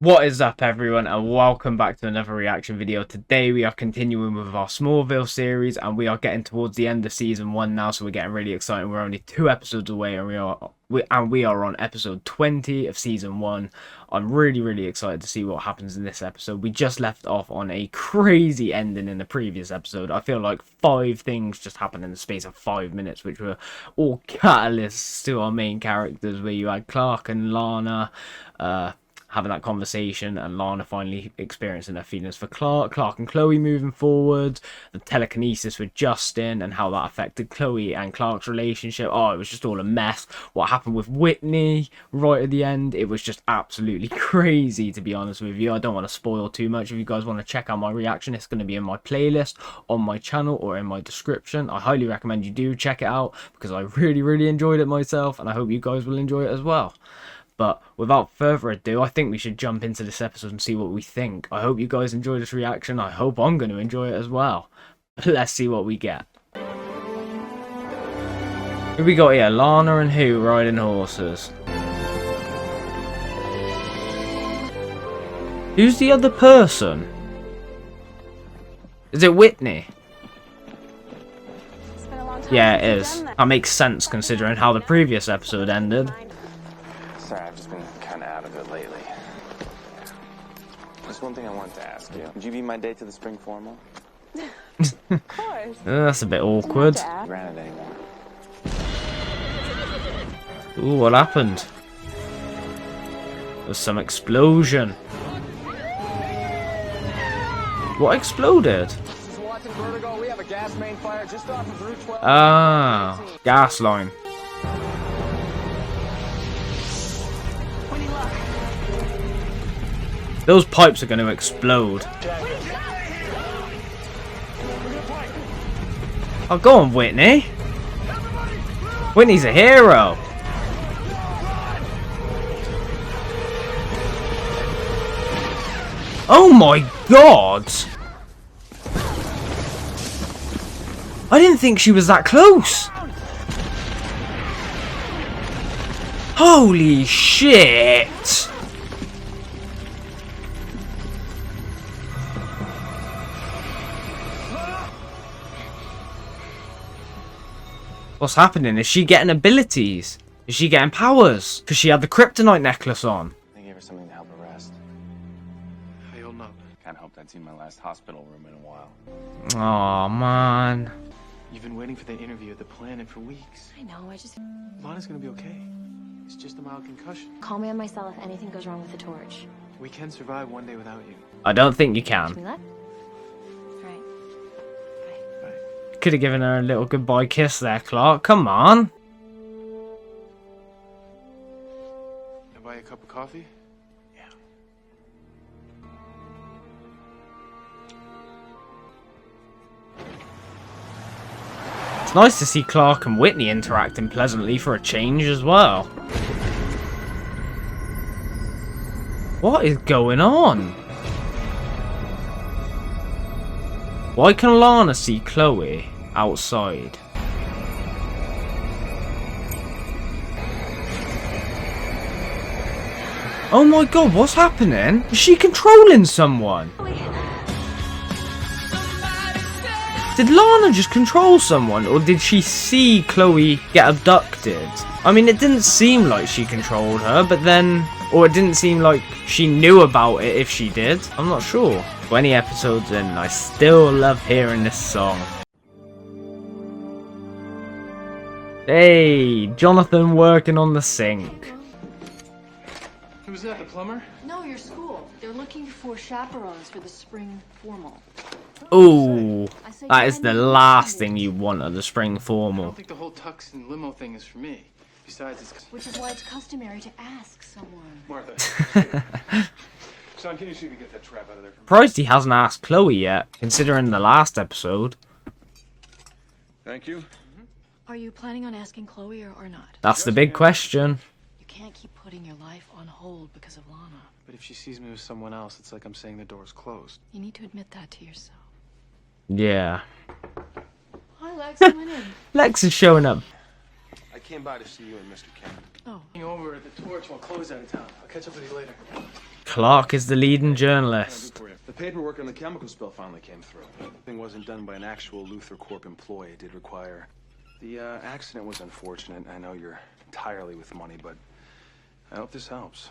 What is up, everyone, and welcome back to another reaction video. Today we are continuing with our Smallville series, and we are getting towards the end of season 1 now, so we're getting really excited. We're only 2 episodes away, and we are on episode 20 of season 1. I'm really excited to see what happens in this episode. We just left off on a crazy ending in the previous episode. I feel like 5 things just happened in the space of 5 minutes, which were all catalysts to our main characters, where you had Clark and Lana, having that conversation, and Lana finally experiencing her feelings for Clark and Chloe moving forward, the telekinesis with Justin and how that affected Chloe and Clark's relationship. Oh, it was just all a mess. What happened with Whitney right at the end, it was just absolutely crazy, to be honest with you. I don't want to spoil too much. If you guys want to check out my reaction, it's going to be in my playlist on my channel or in my description. I highly recommend you do check it out, because I really enjoyed it myself, and I hope you guys will enjoy it as well. But without further ado, I think we should jump into this episode and see what we think. I hope you guys enjoy this reaction. I hope I'm going to enjoy it as well. Let's see what we get. Who we got here? Lana and who riding horses? Who's the other person? Is it Whitney? Yeah, it is. That makes sense considering how the previous episode ended. Sorry, I've just been kind of out of it lately. There's one thing I wanted to ask you. Would you be my date to the spring formal? Of course. That's a bit awkward. Ran it anymore. Ooh, what happened? There's some explosion. What exploded? Ah, gas line. Those pipes are going to explode. Oh, go on, Whitney. Whitney's a hero. Oh my god. I didn't think she was that close. Holy shit. What's happening? Is she getting abilities? Is she getting powers? Because she had the kryptonite necklace on. They gave her something to help her rest. How you holding up? Kinda hoped I'd seen my last hospital room in a while. Oh man. You've been waiting for the interview at the Planet for weeks. I know, I just... Lana's gonna be okay. It's just a mild concussion. Call me on my cell if anything goes wrong with the torch. We can survive one day without you. I don't think you Wish can. me luck. Alright. Bye. Right. Could have given her a little goodbye kiss there, Clark. Come on. Can I buy you a cup of coffee? Yeah. It's nice to see Clark and Whitney interacting pleasantly for a change as well. What is going on? Why can Lana see Chloe outside? Oh my god, what's happening? Is she controlling someone? Did Lana just control someone, or did she see Chloe get abducted? I mean, it didn't seem like she controlled her, but then... Or it didn't seem like she knew about it if she did. I'm not sure. 20 episodes in, I still love hearing this song. Hey, Jonathan working on the sink. Who's that, the plumber? No, your school. They're looking for chaperones for the spring formal. Ooh, that is the last thing you want at the spring I formal. don't think the whole tux and limo thing is for me. Besides, it's... Which is why it's customary to ask someone. Martha. Son, can you see me get that trap out of there for me? Surprised he hasn't asked Chloe yet, considering the last episode. Thank you. Are you planning on asking Chloe or not? That's the big question. You can't keep putting your life on hold because of Lana. But if she sees me with someone else, it's like I'm saying the door's closed. You need to admit that to yourself. Yeah. Hi, Lex. Come on in. Lex is showing up. I came by to see you and Mr. Kent. Oh. Over at the torch while Chloe's out of town. I'll catch up with you later. Clark is the leading journalist. The paperwork on the chemical spill finally came through. The thing wasn't done by an actual Luthor Corp employee. It did require... The accident was unfortunate. I know you're entirely with money, but I hope this helps.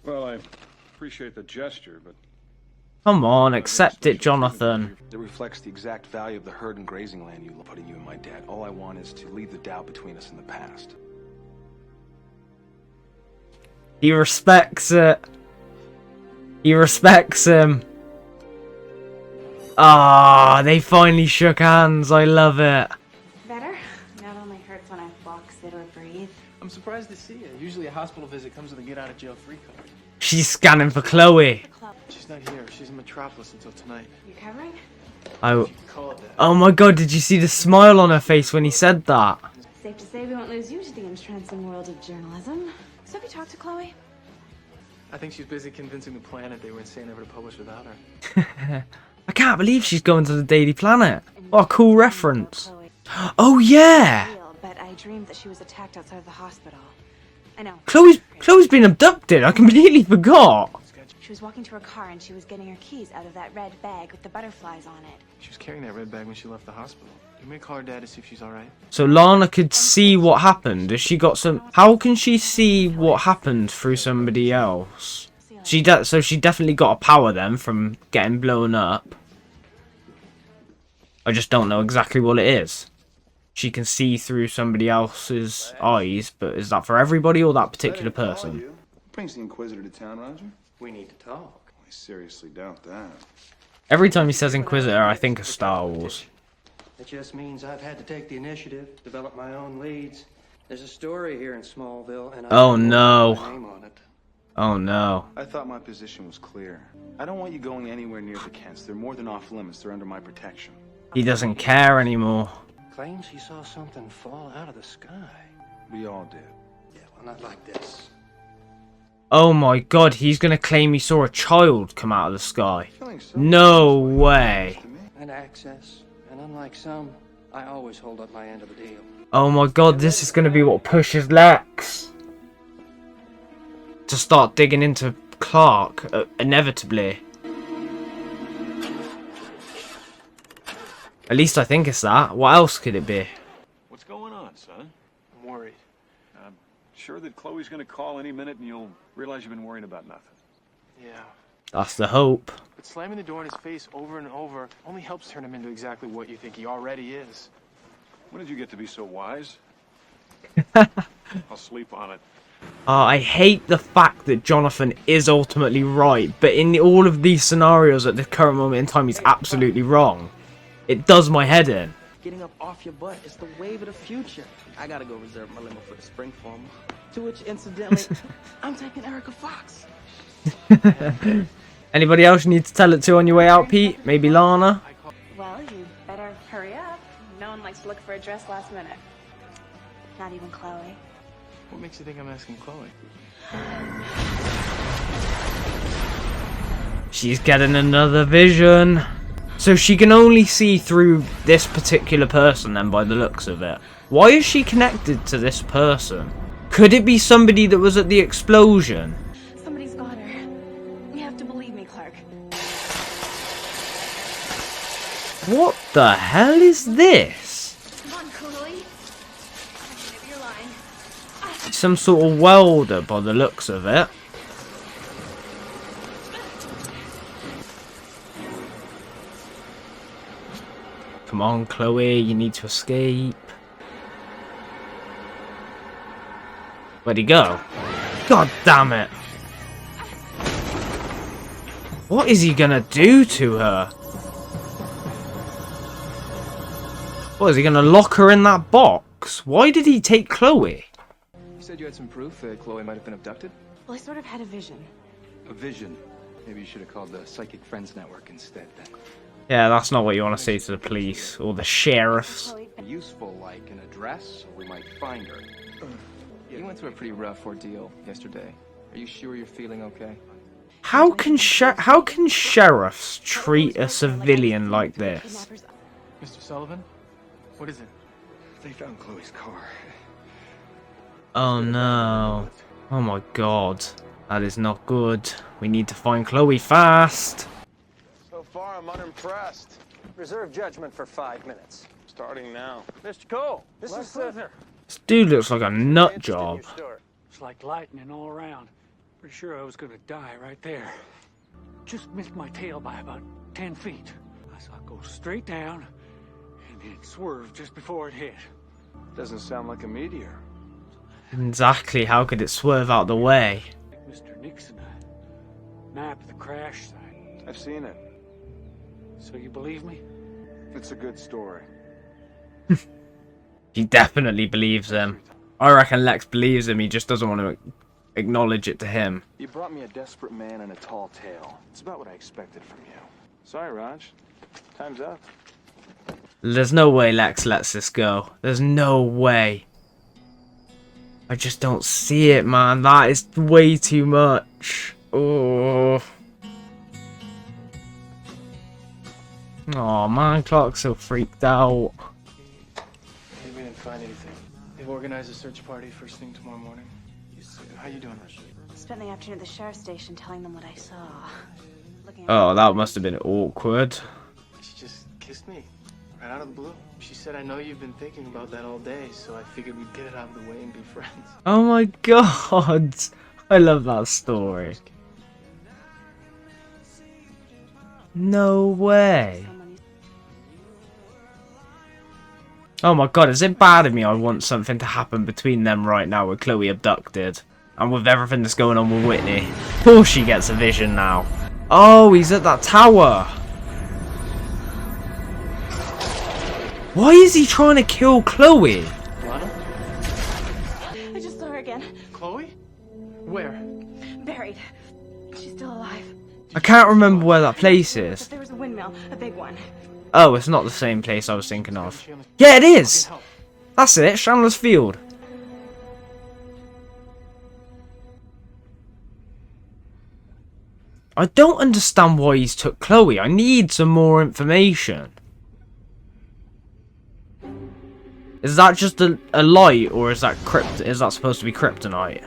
Well, I appreciate the gesture, but Come on, accept it, Jonathan. It reflects the exact value of the herd and grazing land you putting you and my dad. All I want is to leave the doubt between us in the past. He respects it. He respects him. Ah, they finally shook hands. I love it. Better? Now it only hurts when I walk, sit, or breathe. I'm surprised to see you. Usually a hospital visit comes with a get-out-of-jail-free card. She's scanning for Chloe. She's not here. She's in Metropolis until tonight. You covering? Call it that. Oh my god, did you see the smile on her face when he said that? Safe to say we won't lose you to the entrancing world of journalism. So have you talked to Chloe? I think she's busy convincing the Planet they were insane ever to publish without her. I can't believe she's going to the Daily Planet. What a cool reference. Oh yeah! But I dreamed that she was attacked outside of the hospital. I know. Chloe's been abducted. I completely forgot. She was walking to her car and she was getting her keys out of that red bag with the butterflies on it. She was carrying that red bag when she left the hospital. You may call her dad to see if she's alright. So Lana could see what happened. Has she got some... How can she see what happened through somebody else? So she definitely got a power then from getting blown up. I just don't know exactly what it is. She can see through somebody else's eyes, but is that for everybody or that particular person? What brings the Inquisitor to town, Roger? We need to talk. I seriously doubt that. Every time he says Inquisitor, I think of Star Wars. It just means I've had to take the initiative, develop my own leads. There's a story here in Smallville, and Oh no. my name on it. Oh no. I thought my position was clear. I don't want you going anywhere near the Kents. They're more than off limits. They're under my protection. He doesn't care anymore. Claims he saw something fall out of the sky. We all did. Yeah, well, not like this. Oh my god, he's gonna claim he saw a child come out of the sky. Feeling so No way. And access. And unlike some, I always hold up my end of the deal. Oh my god, this is gonna be what pushes Lex to start digging into Clark, inevitably. At least I think it's that. What else could it be? what's going on, son? I'm worried. I'm sure that Chloe's gonna call any minute and you'll realize you've been worrying about nothing. Yeah. That's the hope. But slamming the door in his face over and over only helps turn him into exactly what you think he already is. When did you get to be so wise? I'll sleep on it. I hate the fact that Jonathan is ultimately right, but in all of these scenarios at the current moment in time, he's absolutely wrong. It does my head in. Getting up off your butt is the wave of the future. I gotta go reserve my limo for the spring formal. To which, incidentally, I'm taking Erica Fox. Anybody else you need to tell it to on your way out, Pete? Maybe Lana? Well, you better hurry up. No one likes to look for a dress last minute. Not even Chloe. What makes you think I'm asking Chloe? She's getting another vision. So she can only see through this particular person then by the looks of it. Why is she connected to this person? Could it be somebody that was at the explosion? Somebody's got her. You have to believe me, Clark. What the hell is this? Come on, Chloe. Maybe you're lying. Some sort of welder by the looks of it. Come on, Chloe, you need to escape. Where'd he go? God damn it. What is he gonna do to her? What, is he gonna lock her in that box? Why did he take Chloe? You said you had some proof that Chloe might have been abducted? Well, I sort of had a vision. A vision. Maybe you should have called the Psychic Friends Network instead then. Yeah, that's not what you want to say to the police or the sheriffs. Useful, like an address, so we might find her. You went through a pretty rough ordeal yesterday. Are you sure you're feeling okay? How can sheriffs treat a civilian like this? Mr. Sullivan? What is it? They found Chloe's car. Oh no. Oh my god. That is not good. We need to find Chloe fast. So far, I'm unimpressed. Reserve judgment for 5 minutes. Starting now. Mr. Cole, this is Slither. This dude looks like a nut job. It's like lightning all around. Pretty sure I was gonna die right there. Just missed my tail by about 10 feet. I saw it go straight down and then swerve just before it hit. Doesn't sound like a meteor. Exactly, how could it swerve out the way? Mr. Nixon, a map of the crash site. I've seen it. So you believe me? It's a good story. He definitely believes him. I reckon Lex believes him, he just doesn't want to acknowledge it to him. You brought me a desperate man and a tall tale. It's about what I expected from you. Sorry, Raj. Time's up. There's no way Lex lets this go. There's no way. I just don't see it, man. That is way too much. Oh. Oh man, Clark's so freaked out. Hey, we didn't find anything. They've organized a search party first thing tomorrow morning. How you doing? Spent the afternoon at the sheriff's station telling them what I saw. Oh, that must have been awkward. She just kissed me right out of the blue. She said, I know you've been thinking about that all day, so I figured we'd get it out of the way and be friends. Oh my god. I love that story. No way. Oh my god, is it bad of me I want something to happen between them right now with Chloe abducted? And with everything that's going on with Whitney. Of course she gets a vision now. Oh, he's at that tower. Why is he trying to kill Chloe? Lana? I just saw her again. Chloe? Where? Buried. She's still alive. I can't remember where that place is. But there was a windmill, a big one. Oh, it's not the same place I was thinking of. Yeah, it is! That's it, Chandler's Field. I don't understand why he's took Chloe. I need some more information. Is that just a light, or is that supposed to be kryptonite?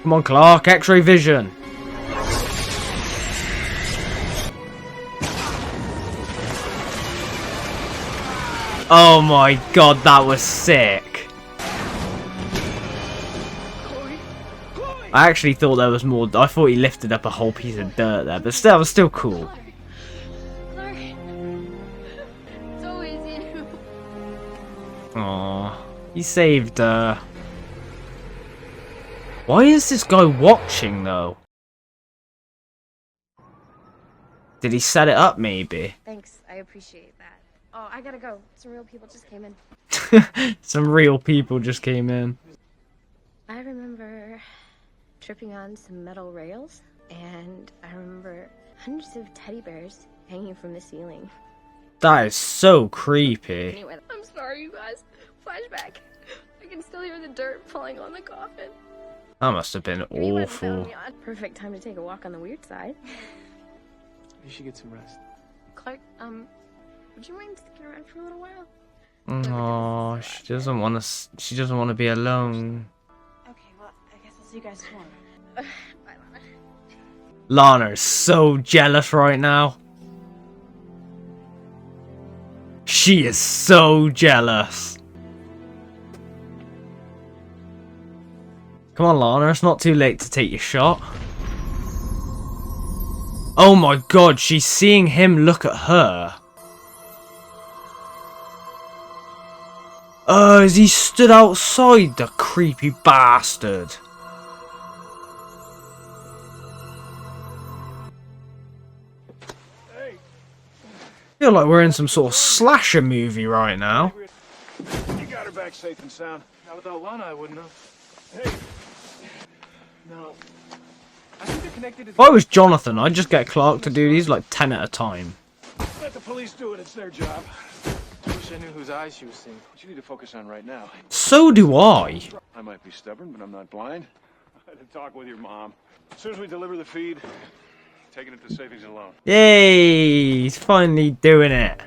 Come on, Clark, X-ray vision. Oh my god, that was sick. I actually thought there was more. I thought he lifted up a whole piece of dirt there, but still, that was still cool. Aww, he saved her. Why is this guy watching though? Did he set it up maybe? Thanks, I appreciate that. Oh, I gotta go. Some real people just came in. Some real people just came in. I remember tripping on some metal rails, and I remember hundreds of teddy bears hanging from the ceiling. That is so creepy. Anyway, I'm sorry, you guys. Flashback. I can still hear the dirt falling on the coffin. That must have been awful. Perfect time to take a walk on the weird side. You should get some rest. Clark, would you mind sticking around for a little while? Oh, she doesn't want to. She doesn't want to be alone. Okay, well, I guess I'll see you guys tomorrow. Bye, Lana. Lana is so jealous right now. She is so jealous. Come on, Lana, it's not too late to take your shot. Oh my god, she's seeing him look at her. As he stood outside, the creepy bastard. Hey. I feel like we're in some sort of slasher movie right now. You got her back safe and sound. Not without Lana, I wouldn't have. Hey. No. I think they're connected to If I was Jonathan, I'd just get Clark to do these like 10 at a time. Let the police do it. It's their job. I wish I knew whose eyes she was seeing. What you need to focus on right now. So do I. I might be stubborn, but I'm not blind. I had to talk with your mom. As soon as we deliver the feed, taking it to savings alone. Yay! He's finally doing it.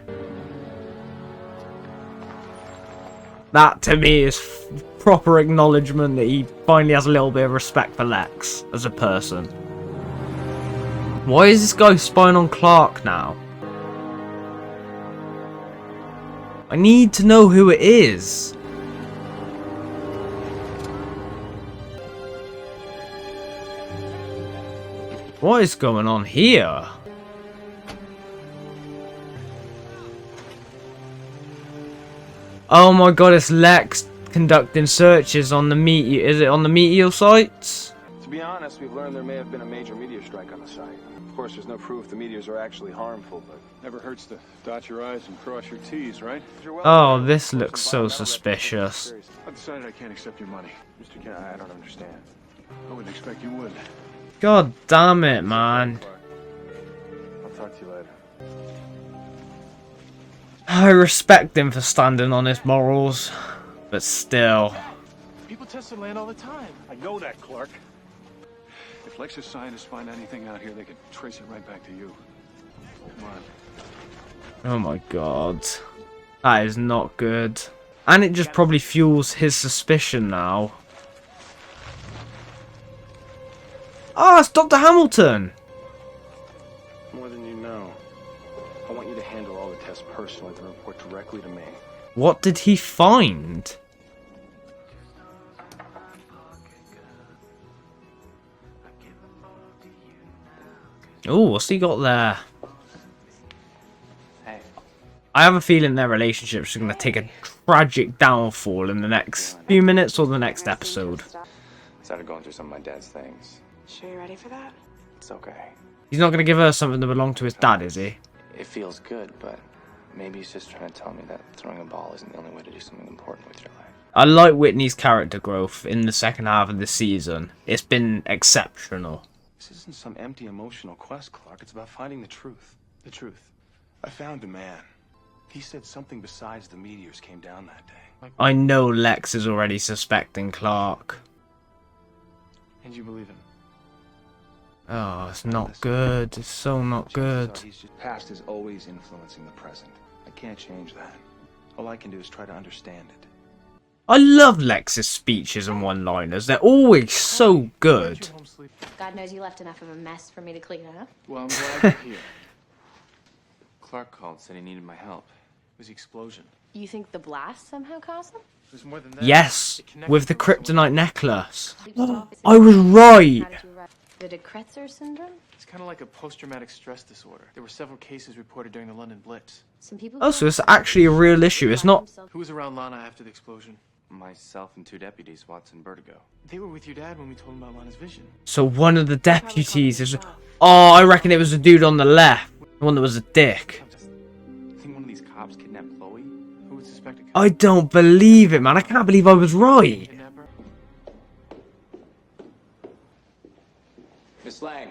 That to me is proper acknowledgement that he finally has a little bit of respect for Lex as a person. Why is this guy spying on Clark now? I need to know who it is. What is going on here? Oh my god, it's Lex conducting searches on the meteor. Is it on the meteor sites? To be honest, we've learned there may have been a major meteor strike on the site. Of course, there's no proof the meteors are actually harmful, but Never hurts to dot your I's and cross your T's, right? Oh, this looks so suspicious. I've decided I can't accept your money. Mr. Kent, I don't understand. I wouldn't expect you would. God damn it, man. I'll talk to you later. I respect him for standing on his morals, but still. People test the land all the time. I know that, Clark. If Lex's scientists find anything out here, they could trace it right back to you. Come on. Oh my god. That is not good. And it just probably fuels his suspicion now. Oh, it's Dr. Hamilton! More than you know. I want you to handle all the tests personally and report directly to me. What did he find? Oh, what's he got there? Hey. I have a feeling their relationship is going to take a tragic downfall in the next few minutes or the next episode. Started going through some of my dad's things. Sure you're ready for that? It's okay. He's not going to give her something that belonged to his dad, is he? It feels good, but maybe he's just trying to tell me that throwing a ball isn't the only way to do something important with your life. I like Whitney's character growth in the second half of the season. It's been exceptional. This isn't some empty emotional quest, Clark. It's about finding the truth. The truth. I found a man. He said something besides the meteors came down that day. I know Lex is already suspecting Clark. And you believe him? Oh, it's not good. It's so not good. His past is always influencing the present. I can't change that. All I can do is try to understand it. I love Lex's speeches and one-liners. They're always so good. God knows you left enough of a mess for me to clean up. Well, I'm glad you're here. Clark called, said he needed my help. It was the explosion. You think the blast somehow caused them? There's more than that. Yes, It connected with the to someone kryptonite else. necklace. Oh, I was right. The de Kretzer syndrome? It's kind of like a post-traumatic stress disorder. There were several cases reported during the London Blitz. Some people. Oh, so it's actually a real issue. It's not. Who was around Lana after the explosion? Myself and 2 deputies, Watson Vertigo. They were with your dad when we told him about Lana's vision. So one of the deputies is. Oh, I reckon it was the dude on the left. The one that was a dick. Think one of these cops kidnapped Chloe? Who would suspect a cop? I don't believe it, man. I can't believe I was right. Kidnapper? Miss Lang.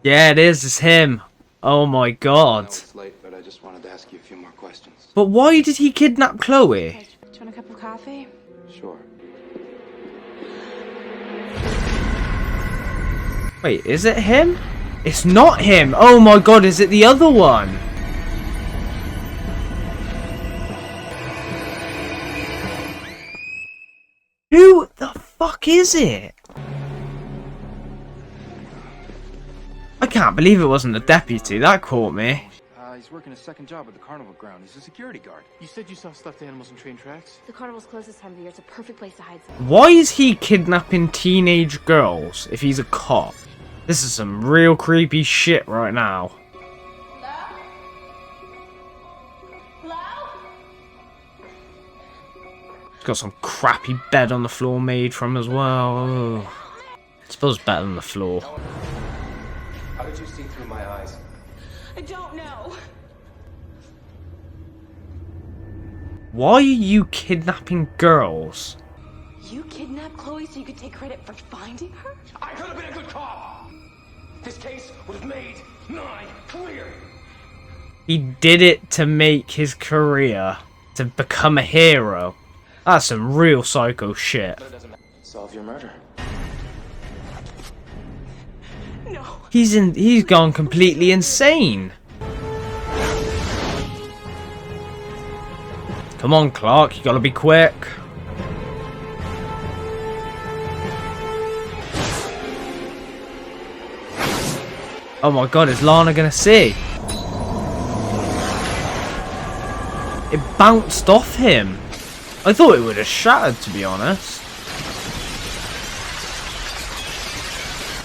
Yeah, it is. It's him. Oh my god. It's late, but I just wanted to ask you a few more questions. But why did he kidnap Chloe? Do you want a cup of coffee? Sure. Wait, is it him? It's not him. Oh my god, is it the other one? Who the fuck is it? I can't believe it wasn't the deputy. That caught me. He's working a second job at the carnival ground. He's a security guard. You said you saw stuffed animals and train tracks? The carnival's closed this time of the year. It's a perfect place to hide some. Why is he kidnapping teenage girls if he's a cop? This is some real creepy shit right now. He's got some crappy bed on the floor made from as well. Oh. I suppose better than the floor. How did you see through my eyes? I don't know. Why are you kidnapping girls? You kidnapped Chloe so you could take credit for finding her? I could have been a good cop! This case would have made mine clear! He did it to make his career, to become a hero. That's some real psycho shit. But it doesn't matter. Solve your murder. No. He's gone completely insane. Come Come on, Clark, you gotta be quick. Oh my god, is Lana gonna see? It bounced off him. I thought it would have shattered, to be honest.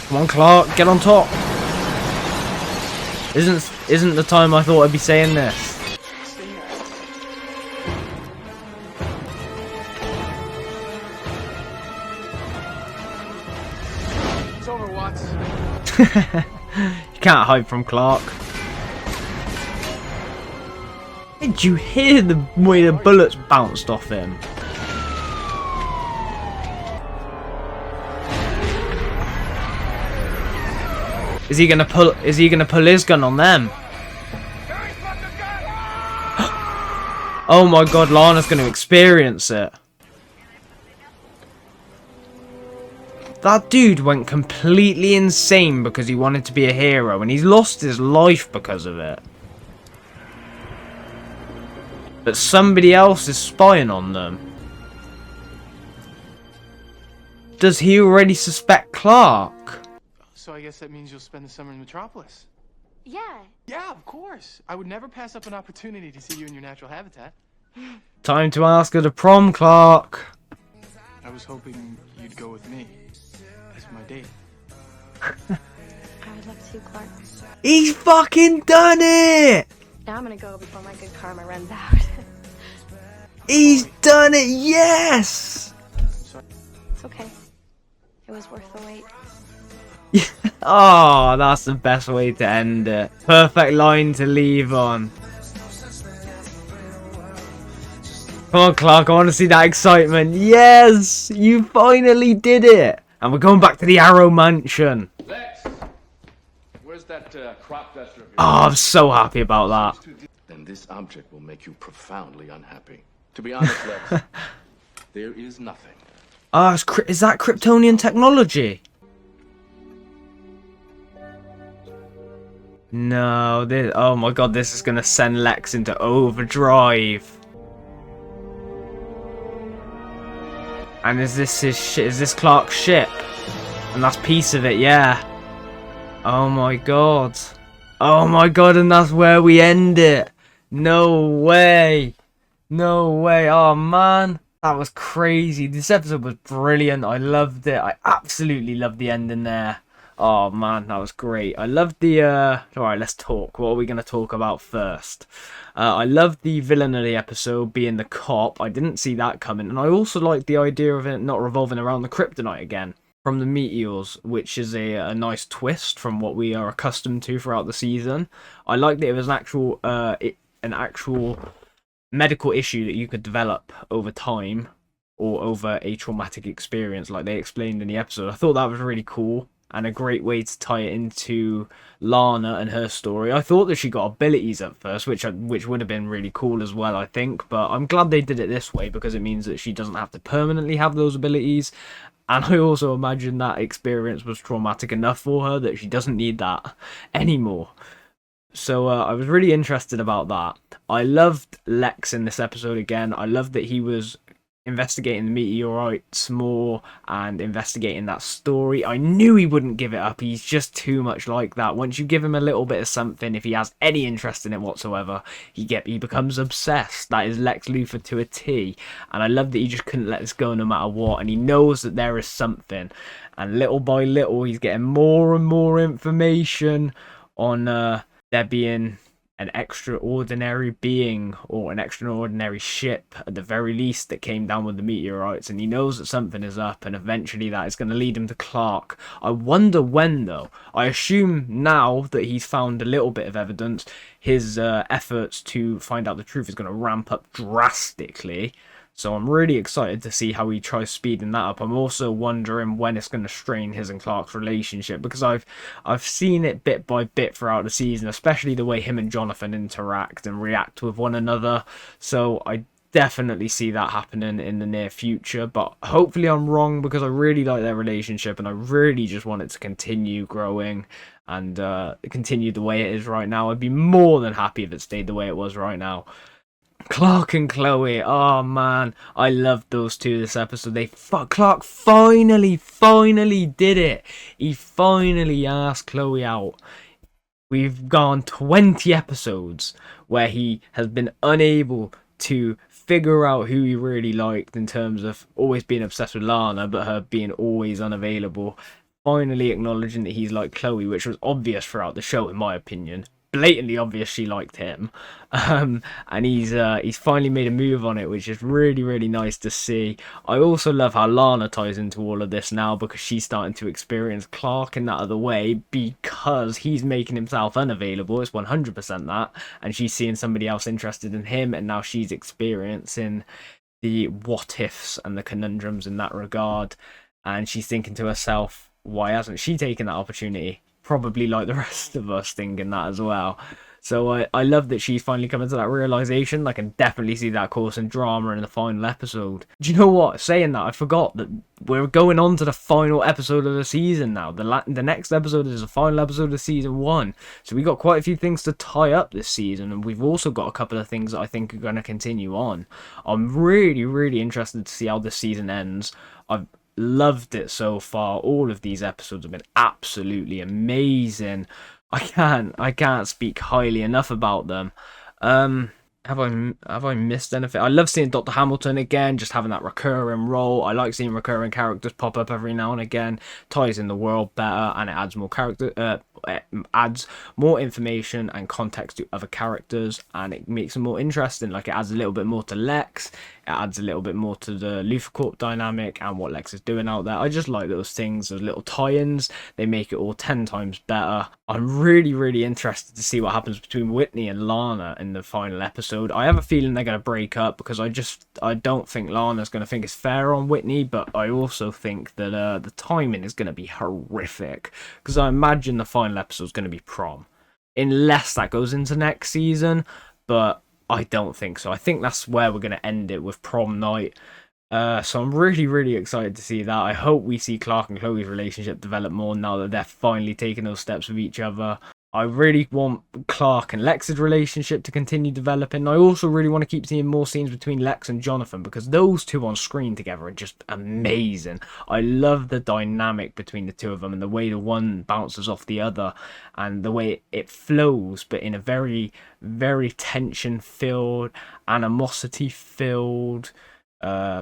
Come on, Clark, get on top. Isn't the time I thought I'd be saying this. It's over, Watts. You can't hide from Clark. Did you hear the way the bullets bounced off him? Is he gonna pull his gun on them? Oh my god, Lana's gonna experience it. That dude went completely insane because he wanted to be a hero, and he's lost his life because of it. But somebody else is spying on them. Does he already suspect Clark? So I guess that means you'll spend the summer in Metropolis. Yeah. Yeah, of course. I would never pass up an opportunity to see you in your natural habitat. Time to ask her to prom, Clark. I was hoping you'd go with me as my date. I would love to, Clark. He's fucking done it! Now I'm gonna go before my good karma runs out. He's done it, yes! It's okay. It was worth the wait. Oh, that's the best way to end it. Perfect line to leave on. Come on, Clark, I want to see that excitement. Yes! You finally did it! And we're going back to the Arrow Mansion. Lex, where's that crop duster of yours? Oh, I'm so happy about that. Then this object will make you profoundly unhappy. To be honest, Lex, there is nothing. Oh, is that Kryptonian technology? No, oh my god, this is gonna send Lex into overdrive. And is this his shit? Is this Clark's ship? And that's piece of it, yeah. Oh my god. Oh my god, and that's where we end it. No way. No way. Oh man. That was crazy. This episode was brilliant. I loved it. I absolutely loved the ending there. Oh man, that was great. I loved the alright, let's talk. What are we gonna talk about first? I loved the villain of the episode being the cop. I didn't see that coming, and I also liked the idea of it not revolving around the kryptonite again from the meteors, which is a nice twist from what we are accustomed to throughout the season. I liked that it was an actual medical issue that you could develop over time or over a traumatic experience, like they explained in the episode. I thought that was really cool. And a great way to tie it into Lana and her story. I thought that she got abilities at first, which would have been really cool as well, I think. But I'm glad they did it this way because it means that she doesn't have to permanently have those abilities. And I also imagine that experience was traumatic enough for her that she doesn't need that anymore. So I was really interested about that. I loved Lex in this episode again. I loved that he was investigating the meteorites more and investigating that story. I knew he wouldn't give it up. He's just too much like that. Once you give him a little bit of something, if he has any interest in it whatsoever, he becomes obsessed. That is Lex Luthor to a T. And I love that he just couldn't let this go no matter what. And he knows that there is something. And little by little, he's getting more and more information on there being an extraordinary being or an extraordinary ship at the very least that came down with the meteorites, and he knows that something is up, and eventually that is going to lead him to Clark. I wonder when though. I assume now that he's found a little bit of evidence, his efforts to find out the truth is going to ramp up drastically. So I'm really excited to see how he tries speeding that up. I'm also wondering when it's going to strain his and Clark's relationship, because I've seen it bit by bit throughout the season, especially the way him and Jonathan interact and react with one another. So I definitely see that happening in the near future, but hopefully I'm wrong, because I really like their relationship and I really just want it to continue growing and continue the way it is right now. I'd be more than happy if it stayed the way it was right now. Clark and Chloe, oh man, I loved those two this episode. Clark finally did it. He finally asked Chloe out. We've gone 20 episodes where he has been unable to figure out who he really liked in terms of always being obsessed with Lana, but her being always unavailable. Finally acknowledging that he's like Chloe, which was obvious throughout the show, in my opinion. Blatantly obvious she liked him, and he's finally made a move on it, which is really nice to see. I also love how Lana ties into all of this now, because she's starting to experience Clark in that other way, because he's making himself unavailable. It's 100% that, and she's seeing somebody else interested in him, and now she's experiencing the what ifs and the conundrums in that regard, and she's thinking to herself, why hasn't she taken that opportunity? Probably like the rest of us thinking that as well. So I love that she's finally coming to that realization. I can definitely see that causing drama in the final episode. Do you know what? Saying that, I forgot that we're going on to the final episode of the season now. The next episode is the final episode of season 1. So we got quite a few things to tie up this season, and we've also got a couple of things that I think are going to continue on. I'm really interested to see how this season ends. I've loved it so far. All of these episodes have been absolutely amazing. I can't speak highly enough about them. Have I missed anything? I love seeing Dr. Hamilton again, just having that recurring role. I like seeing recurring characters pop up every now and again. Ties in the world better, and it adds more it adds more information and context to other characters, and it makes them more interesting. Like, it adds a little bit more to Lex, it adds a little bit more to the Luthor dynamic and what Lex is doing out there. I just like those things, those little tie-ins. They make it all 10 times better. I'm really interested to see what happens between Whitney and Lana in the final episode. I have a feeling they're going to break up, because I don't think Lana's going to think it's fair on Whitney, but I also think that the timing is going to be horrific, because I imagine the final episode is going to be prom, unless that goes into next season, but I don't think so. I think that's where we're going to end it, with prom night. So I'm really excited to see that. I hope we see Clark and Chloe's relationship develop more now that they're finally taking those steps with each other. I really want Clark and Lex's relationship to continue developing. I also really want to keep seeing more scenes between Lex and Jonathan, because those two on screen together are just amazing. I love the dynamic between the two of them, and the way the one bounces off the other, and the way it flows, but in a very tension-filled, animosity-filled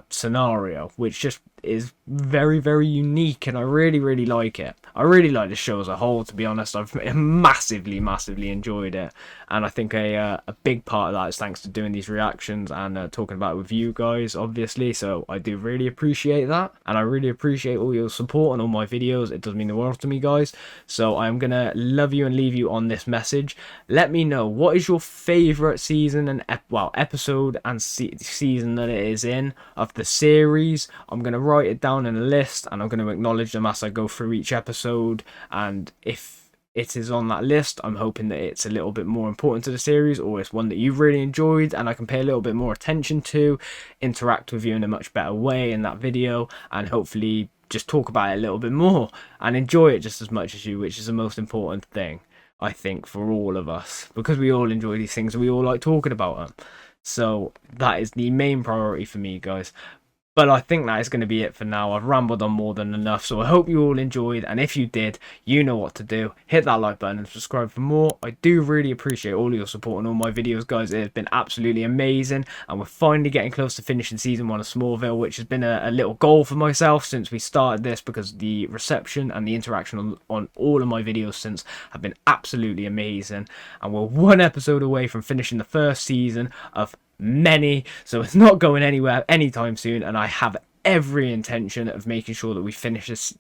scenario, which just is very unique, and I really like it. I really like the show as a whole, to be honest. I've massively enjoyed it, and I think a big part of that is thanks to doing these reactions and talking about it with you guys, obviously. So I do really appreciate that, and I really appreciate all your support on all my videos. It does mean the world to me, guys. So I'm gonna love you and leave you on this message. Let me know, what is your favorite season and episode and season that it is in of the series. I'm gonna write it down in a list, and I'm going to acknowledge them as I go through each episode, and if it is on that list, I'm hoping that it's a little bit more important to the series, or it's one that you've really enjoyed and I can pay a little bit more attention to, interact with you in a much better way in that video, and hopefully just talk about it a little bit more and enjoy it just as much as you, which is the most important thing, I think, for all of us, because we all enjoy these things and we all like talking about them. So that is the main priority for me, guys. But I think that is going to be it for now. I've rambled on more than enough, so I hope you all enjoyed, and if you did, you know what to do. Hit that like button and subscribe for more. I do really appreciate all your support on all my videos, guys. It has been absolutely amazing, and we're finally getting close to finishing season 1 of Smallville, which has been a little goal for myself since we started this, because the reception and the interaction on all of my videos since have been absolutely amazing, and we're one episode away from finishing the first season of many, so it's not going anywhere anytime soon, and I have every intention of making sure that we finish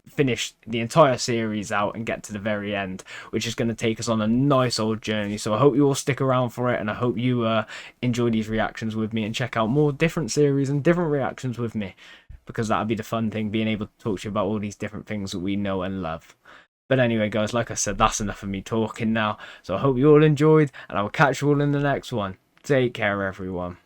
the entire series out and get to the very end, which is going to take us on a nice old journey. So I hope you all stick around for it, and I hope you enjoy these reactions with me and check out more different series and different reactions with me, because that'll be the fun thing, being able to talk to you about all these different things that we know and love. But anyway, guys, like I said, that's enough of me talking now, so I hope you all enjoyed, and I will catch you all in the next one. Take care, everyone.